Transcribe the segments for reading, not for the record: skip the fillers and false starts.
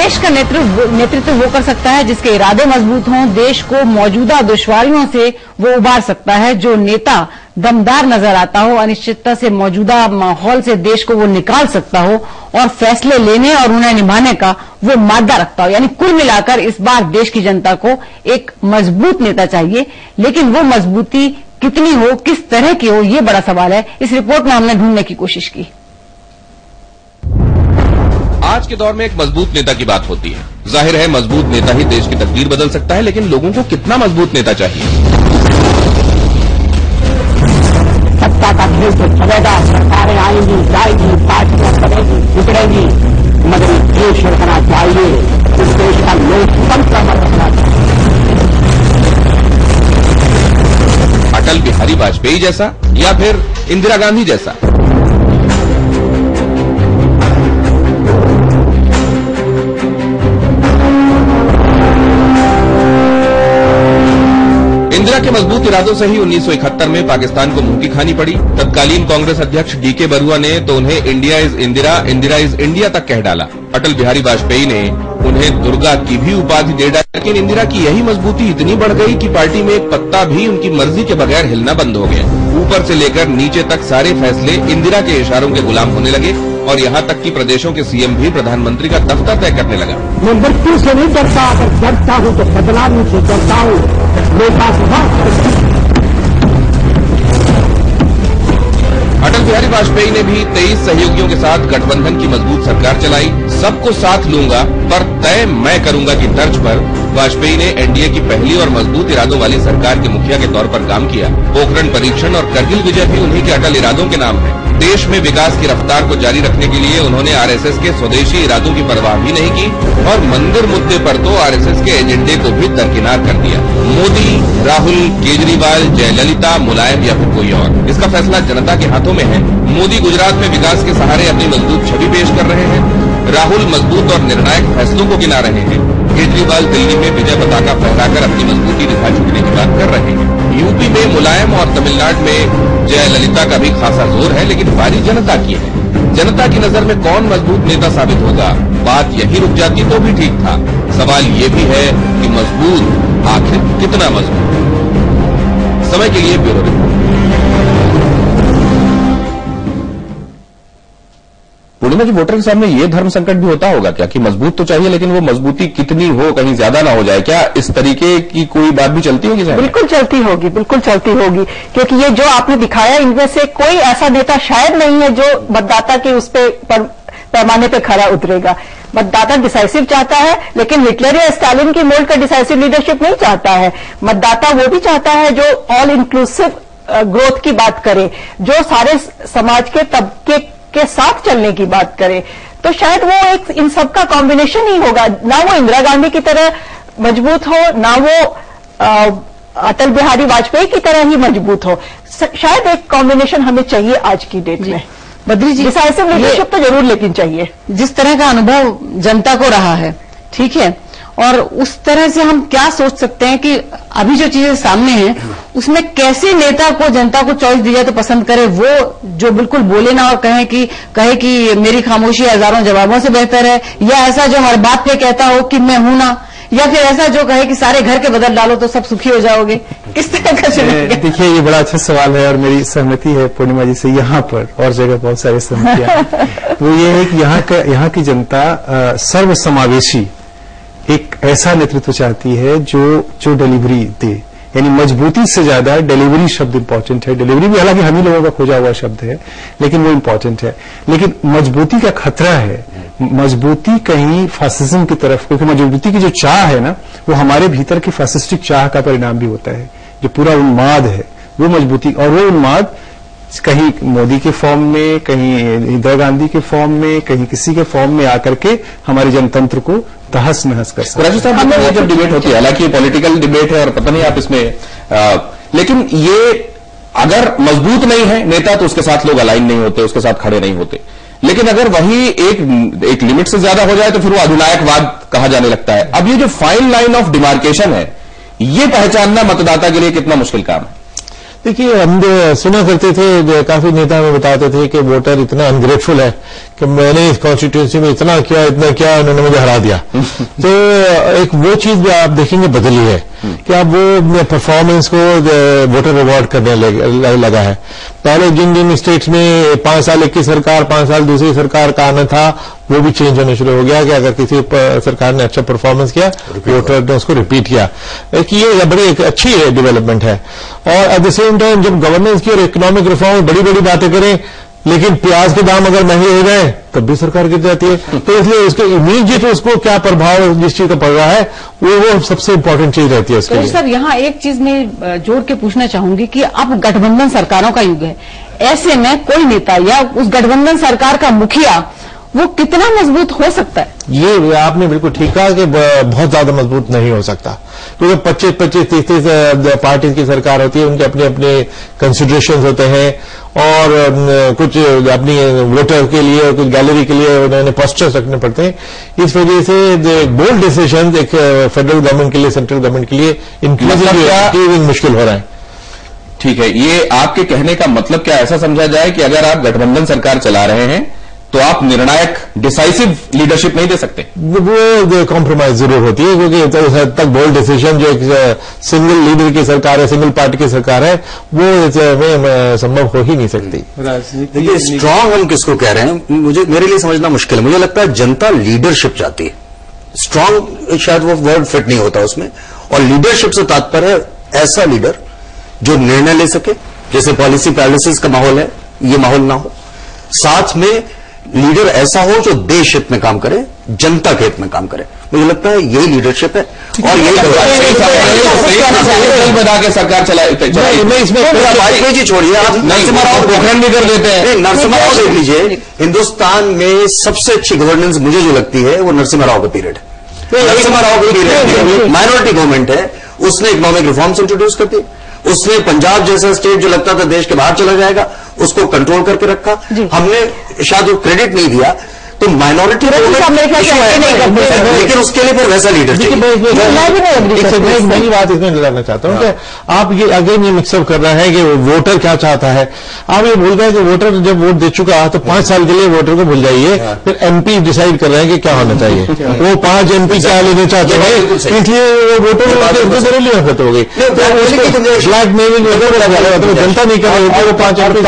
देश का नेतृत्व वो कर सकता है जिसके इरादे मजबूत हों, देश को मौजूदा दुश्वारियों से वो उबार सकता है। जो नेता दमदार नजर आता हो, अनिश्चितता से मौजूदा माहौल से देश को वो निकाल सकता हो और फैसले लेने और उन्हें निभाने का वो मादा रखता हो। यानी कुल मिलाकर इस बार देश की जनता को एक मजबूत नेता चाहिए, लेकिन वो मजबूती कितनी हो, किस तरह की हो, ये बड़ा सवाल है। इस रिपोर्ट में हमने ढूंढने की कोशिश की। आज के दौर में एक मजबूत नेता की बात होती है। जाहिर है मजबूत नेता ही देश की तकदीर बदल सकता है, लेकिन लोगों को कितना मजबूत नेता चाहिए? सत्ता का खेल तो चलेगा, सरकारें आएंगी, जाएगी, पार्टियां बनेगी, बिगड़ेगी, मगर देश रखना चाहिए, इस देश का लोकतंत्र रखना चाहिए। अटल बिहारी वाजपेयी जैसा या फिर इंदिरा गांधी जैसा? इंदिरा के मजबूत इरादों से ही 1971 में पाकिस्तान को मुंह की खानी पड़ी। तत्कालीन कांग्रेस अध्यक्ष डीके बरुआ ने तो उन्हें India is Indira, Indira is India तक कह डाला। अटल बिहारी वाजपेयी ने उन्हें दुर्गा की भी उपाधि दे डाली। लेकिन इंदिरा की यही मजबूती इतनी बढ़ गई कि पार्टी में एक पत्ता भी उनकी मर्जी के बगैर हिलना बंद हो गया। ऊपर से लेकर नीचे तक सारे फैसले इंदिरा के इशारों के गुलाम होने लगे और यहाँ तक कि प्रदेशों के सीएम भी प्रधानमंत्री का दफ्तर तय करने लगा। मैं मृत्यु से नहीं डरता, अगर डरता हूं तो बदलाव से डरता हूं। अटल बिहारी वाजपेयी ने भी 23 सहयोगियों के साथ गठबंधन की मजबूत सरकार चलाई। सबको साथ लूंगा पर तय मैं करूंगा की तर्ज पर वाजपेयी ने एनडीए की पहली और मजबूत इरादों वाली सरकार के मुखिया के तौर पर काम किया। पोखरण परीक्षण और करगिल विजय भी उन्हीं के अटल इरादों के नाम है। देश में विकास की रफ्तार को जारी रखने के लिए उन्होंने आरएसएस के स्वदेशी इरादों की परवाह भी नहीं की और मंदिर मुद्दे पर तो आरएसएस के एजेंडे को भी दरकिनार कर दिया। मोदी, राहुल, केजरीवाल, जयललिता, मुलायम या फिर कोई और, इसका फैसला जनता के हाथों में है। मोदी गुजरात में विकास के सहारे अपनी मजबूत छवि पेश कर रहे हैं। राहुल मजबूत और निर्णायक फैसलों को गिना रहे हैं। केजरीवाल दिल्ली में विजय पताका फहराकर अपनी मजबूती दिखा चुकने की बात कर रहे हैं। यूपी में मुलायम और तमिलनाडु में जयललिता का भी खासा जोर है, लेकिन बारी जनता की है। जनता की नजर में कौन मजबूत नेता साबित होगा, बात यही रुक जाती तो भी ठीक था। सवाल ये भी है कि मजबूत आखिर कितना मजबूत? समय के लिए ब्यूरो रिपोर्ट। पूर्णिमा जी, वोटर के सामने ये धर्म संकट भी होता होगा क्या कि मजबूत तो चाहिए लेकिन वो मजबूती कितनी हो, कहीं ज्यादा ना हो जाए? क्या इस तरीके की कोई बात भी चलती होगी? बिल्कुल चलती होगी, बिल्कुल चलती होगी, क्योंकि ये जो आपने दिखाया इनमें से कोई ऐसा नेता शायद नहीं है जो मतदाता के उस पैमाने पे खरा उतरेगा। मतदाता डिसाइसिव चाहता है, लेकिन हिटलर या स्टालिन की मोल्ड का डिसाइसिव लीडरशिप नहीं चाहता है। मतदाता वो भी चाहता है जो ऑल इंक्लूसिव ग्रोथ की बात करे, जो सारे समाज के तबके के साथ चलने की बात करे। तो शायद वो एक इन सब का कॉम्बिनेशन ही होगा। ना वो इंदिरा गांधी की तरह मजबूत हो, ना वो अटल बिहारी वाजपेयी की तरह ही मजबूत हो। शायद एक कॉम्बिनेशन हमें चाहिए आज की डेट में। बद्री जी, डिसाइसिव लीडरशिप तो जरूर लेकिन चाहिए। जिस तरह का अनुभव जनता को रहा है, ठीक है, और उस तरह से हम क्या सोच सकते हैं कि अभी जो चीजें सामने हैं उसमें कैसे नेता को जनता को चॉइस दी जाए तो पसंद करे? वो जो बिल्कुल बोले ना और कहे कि मेरी खामोशी हजारों जवाबों से बेहतर है, या ऐसा जो हर बात पे कहता हो कि मैं हूं ना, या फिर ऐसा जो कहे कि सारे घर के बदल डालो तो सब सुखी हो जाओगे? किस तरह का चुनेंगे? देखिए, ये बड़ा अच्छा सवाल है और मेरी सहमति है पूर्णिमा जी से यहाँ पर, और जगह बहुत सारी सहमतियां। वो ये है कि यहाँ की जनता सर्वसमावेशी एक ऐसा नेतृत्व चाहती है जो डिलीवरी दे, यानी मजबूती से ज्यादा डिलीवरी शब्द इंपॉर्टेंट है। डिलीवरी भी हालांकि हम ही लोगों का खोजा हुआ शब्द है, लेकिन वो इंपॉर्टेंट है। लेकिन मजबूती का खतरा है, मजबूती कहीं फासिज्म की तरफ, क्योंकि मजबूती की जो चाह है ना, वो हमारे भीतर की फासिस्टिक चाह का परिणाम भी होता है। जो पूरा उन्माद है वो मजबूती, और वो उन्माद कहीं मोदी के फॉर्म में, कहीं इंदिरा गांधी के फॉर्म में, कहीं किसी के फॉर्म में आकर के हमारे जनतंत्र को तहस नहस कर सकते हैं। राजू साहब, ये जब डिबेट होती है, हालांकि पॉलिटिकल डिबेट है और पता नहीं आप इसमें लेकिन ये अगर मजबूत नहीं है नेता तो उसके साथ लोग अलाइन नहीं होते, उसके साथ खड़े नहीं होते। लेकिन अगर वही एक लिमिट से ज्यादा हो जाए तो फिर वो अधिनायकवाद कहा जाने लगता है। अब ये जो फाइन लाइन ऑफ डिमार्केशन है, ये पहचानना मतदाता के लिए कितना मुश्किल काम है? देखिए, हम सुना करते थे, काफी नेता हमें बताते थे कि वोटर इतना अनग्रेटफुल है कि मैंने इस कॉन्स्टिट्यूंसी में इतना किया, उन्होंने मुझे हरा दिया। तो एक वो चीज भी आप देखेंगे बदली है कि अब वो परफॉर्मेंस को वोटर रिवॉर्ड करने लगा है। पहले जिन जिन स्टेट्स में 5 साल एक की सरकार, 5 साल दूसरी सरकार का आना था, वो भी चेंज होने शुरू हो गया कि अगर किसी सरकार ने अच्छा परफॉर्मेंस किया, वोटर ने उसको रिपीट किया। ये बड़ी एक अच्छी डेवलपमेंट है। और एट द सेम टाइम जब गवर्नेंस की और इकोनॉमिक रिफॉर्म बड़ी बड़ी बातें करें, लेकिन प्याज के दाम अगर महंगे हो जाए तब भी सरकार गिर जाती है। तो इसलिए उसके इमीडिएट उसको क्या प्रभाव जिस चीज का पड़ रहा है वो सबसे इंपॉर्टेंट चीज रहती है उसके लिए। सर, यहाँ एक चीज मैं जोड़ के पूछना चाहूंगी कि अब गठबंधन सरकारों का युग है। ऐसे में कोई नेता या उस गठबंधन सरकार का मुखिया वो कितना मजबूत हो सकता है? ये आपने बिल्कुल ठीक कहा कि बहुत ज्यादा मजबूत नहीं हो सकता, क्योंकि 25-25, 30-30 पार्टी की सरकार होती है, उनके अपने अपने कंसिडरेशंस होते हैं और कुछ अपनी वोटर के लिए, कुछ गैलरी के लिए उन्होंने पोस्टर्स रखने पड़ते हैं। इस वजह से बोल्ड डिसीजन एक फेडरल गवर्नमेंट के लिए, सेंट्रल गवर्नमेंट के लिए इंक्लूसिव मुश्किल हो रहा है। ठीक है, ये आपके कहने का मतलब क्या ऐसा समझा जाए कि अगर आप गठबंधन सरकार चला रहे हैं तो आप निर्णायक डिसाइसिव लीडरशिप नहीं दे सकते? वो कॉम्प्रोमाइज जरूर होती है, क्योंकि इस हद तक बोल्ड डिसीजन जो एक सिंगल लीडर की सरकार है, सिंगल पार्टी की सरकार है, वो संभव हो ही नहीं सकती। देखिए, स्ट्रांग हम किसको कह रहे हैं, मेरे लिए समझना मुश्किल है। मुझे लगता है जनता लीडरशिप चाहती है। स्ट्रांग शायद वो वर्ड फिट नहीं होता उसमें। और लीडरशिप से तात्पर्य है ऐसा लीडर जो निर्णय ले सके, जैसे पॉलिसी पैरालिसिस का माहौल है, ये माहौल ना हो। साथ में लीडर ऐसा हो जो देश हित में काम करे, जनता के हित में काम करे। मुझे लगता है यही लीडरशिप है और यही बना के सरकार चलाए। इसमें वाजपेयी छोड़िए, आप नरसिम्हा राव पोखरण भी कर देते हैं। नरसिम्हा राव देख लीजिए, हिंदुस्तान में सबसे अच्छी गवर्नेंस मुझे जो लगती है वो नरसिम्हा राव का पीरियड है। नरसिम्हा राव का पीरियड माइनॉरिटी गवर्नमेंट है, उसने इकोनॉमिक रिफॉर्म्स इंट्रोड्यूस कर दी। उसने पंजाब जैसा स्टेट जो लगता था देश के बाहर चला जाएगा, उसको कंट्रोल करके रखा। हमने शायद वो क्रेडिट नहीं दिया, तो माइनॉरिटी लेकिन उसके लिए फिर वैसा लीडर चाहिए। एक बड़ी बात इसमें डालना चाहता हूं कि आप ये अगेन ये मिक्सअप कर रहा है कि वोटर क्या चाहता है। आप ये भूल गए कि वोटर जब वोट दे चुका तो 5 साल के लिए वोटर को भूल जाइए, फिर एमपी डिसाइड कर रहे हैं कि क्या होना चाहिए। वो 5 एमपी क्या लेने चाहते हैं, इसलिए वोटर खत्म हो गई। ब्लैक मेलिंग तो जनता नहीं कर रही, वो 5 एमपी।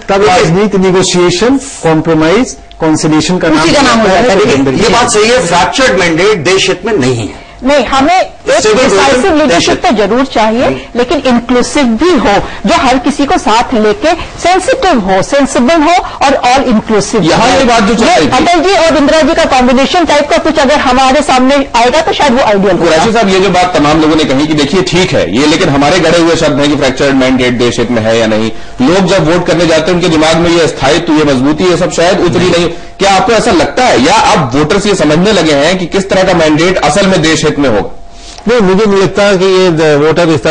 तब राजनीति निगोशिएशन, कॉम्प्रोमाइज, कॉन्सिलेशन का नाम होता है। ये बात सही है, फ्रैक्चर्ड मैंडेट देश हित में नहीं है। नहीं, हमें एक डिसाइसिव लीडरशिप तो जरूर चाहिए, लेकिन इंक्लूसिव भी हो, जो हर किसी को साथ लेके सेंसिटिव हो, सेंसिबल हो और ऑल इंक्लूसिव। यहाँ ये बात जो अटल जी और इंदिरा जी का कॉम्बिनेशन टाइप का कुछ अगर हमारे सामने आएगा तो शायद वो आइडियल हो। कुरैशी साहब, ये जो बात तमाम लोगों ने कही कि देखिए ठीक है ये, लेकिन हमारे गढ़े हुए शब्द हैं कि फ्रैक्चर्ड मैंडेट देश हित में है या नहीं। लोग जब वोट करने जाते हैं उनके दिमाग में ये स्थायित्व, ये मजबूती, ये सब शायद उतनी नहीं। क्या आपको ऐसा लगता है या आप वोटर्स ये समझने लगे हैं कि किस तरह का मैंडेट असल में देश हित में होगा? नहीं, मुझे नहीं लगता कि ये वोटर इस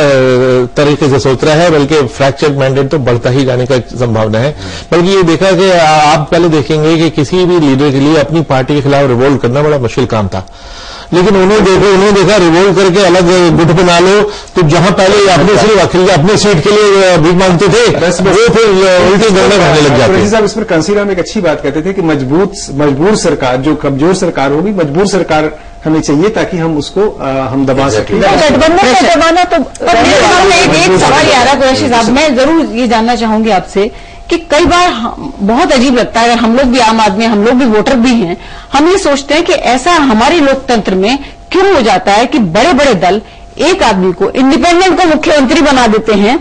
तरीके से सोच रहा है, बल्कि फ्रैक्चर्ड मैंडेट तो बढ़ता ही जाने का संभावना है। बल्कि ये देखा कि आप पहले देखेंगे कि किसी भी लीडर के लिए अपनी पार्टी के खिलाफ रिवोल्ट करना बड़ा मुश्किल काम था, लेकिन उन्होंने देखा रिवोल्ट करके अलग गुट बना लो, तो जहां पहले अपने सीट के लिए भीख मांगते थे वो फिर उल्टी गड़बड़ करने लग जाते हैं। साहब, इस पर कंसीडर में एक अच्छी बात कहते थे कि मजबूर सरकार, जो कमजोर सरकार होगी, मजबूर सरकार हमें चाहिए ताकि हम उसको हम दबा सकें। गठबंधन का जमाना तो एक सवाल आ रहा है कुरैशी साहब, मैं जरूर ये जानना चाहूंगी आपसे कि कई बार बहुत अजीब लगता है, अगर हम लोग भी आम आदमी, हम लोग भी वोटर भी हैं, हम ये सोचते हैं कि ऐसा हमारे लोकतंत्र में क्यों हो जाता है कि बड़े बड़े दल एक आदमी को, इंडिपेंडेंट को मुख्यमंत्री बना देते हैं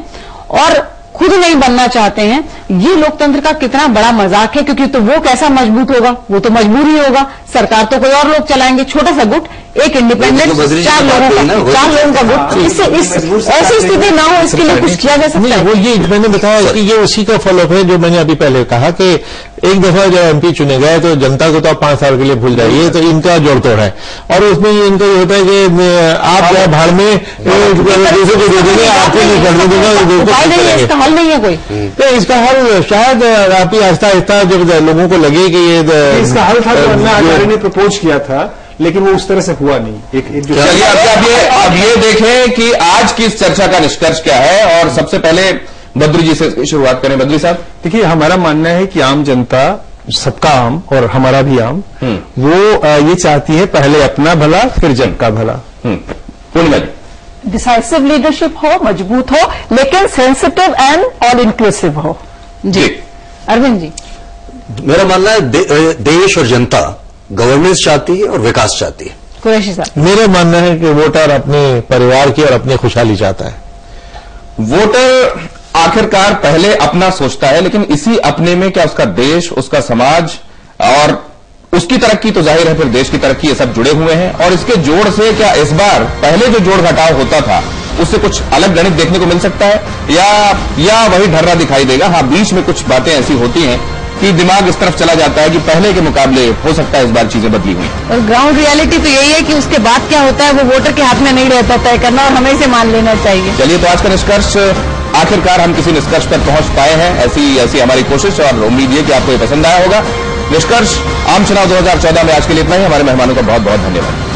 और खुद नहीं बनना चाहते हैं। ये लोकतंत्र का कितना बड़ा मजाक है, क्योंकि तो वो कैसा मजबूत होगा, वो तो मजबूर ही होगा। सरकार तो कोई और लोग चलाएंगे, छोटा सा गुट, एक इंडिपेंडेंट, 4 लोगों का गुट। इससे ऐसी स्थिति ना हो, इसके लिए कुछ किया जा सकता है। वो ये मैंने बताया कि ये उसी का फॉलोअप है जो मैंने अभी पहले कहा कि एक दफा जब एमपी चुने गए तो जनता को तो आप 5 साल के लिए भूल जाइए, तो इनका जोड़ तोड़ है। और उसमें इनका ये होता है कि आप जो भाड़ में दूसरे को दे देंगे, आपको नहीं कर देगा, इसका हल नहीं है कोई। तो इसका हल शायद आप ही आहिस्ता आहिस्ता जब लोगों को लगे कि ये इसका हल था, तो अन्ना हजारे ने प्रपोज किया था, लेकिन वो उस तरह से हुआ नहीं। एक जो चलिए अब ये देखें कि आज की इस चर्चा का निष्कर्ष क्या है। और सबसे पहले बद्री जी से शुरुआत करें। बद्री साहब, देखिए, हमारा मानना है कि आम जनता, सबका आम और हमारा भी आम, वो ये चाहती है पहले अपना भला फिर जग का भला। पूर्णिमा जी, डिसाइसिव लीडरशिप हो, मजबूत हो, लेकिन सेंसिटिव एंड ऑल इंक्लूसिव हो। जी अरविंद जी, मेरा मानना है देश और जनता गवर्नेंस चाहती है और विकास चाहती है। कुरैशी साहब, मेरा मानना है कि वोटर अपने परिवार की और अपनी खुशहाली चाहता है। वोटर आखिरकार पहले अपना सोचता है, लेकिन इसी अपने में क्या उसका देश, उसका समाज और उसकी तरक्की, तो जाहिर है फिर देश की तरक्की, ये सब जुड़े हुए हैं। और इसके जोड़ से क्या इस बार पहले जो जोड़ घटाव होता था उससे कुछ अलग गणित देखने को मिल सकता है, या वही ढर्रा दिखाई देगा? हाँ, बीच में कुछ बातें ऐसी होती हैं कि दिमाग इस तरफ चला जाता है कि पहले के मुकाबले हो सकता है इस बार चीजें बदली हुई। और ग्राउंड रियलिटी तो यही है कि उसके बाद क्या होता है वो वोटर के हाथ में नहीं रहता तय करना, और हमें इसे मान लेना चाहिए। चलिए, तो आज का निष्कर्ष, आखिरकार हम किसी निष्कर्ष पर पहुंच पाए हैं, ऐसी हमारी कोशिश, और उम्मीद है कि आपको ये पसंद आया होगा। निष्कर्ष, आम चुनाव 2014 में आज के लिए इतना ही। हमारे मेहमानों का बहुत बहुत धन्यवाद।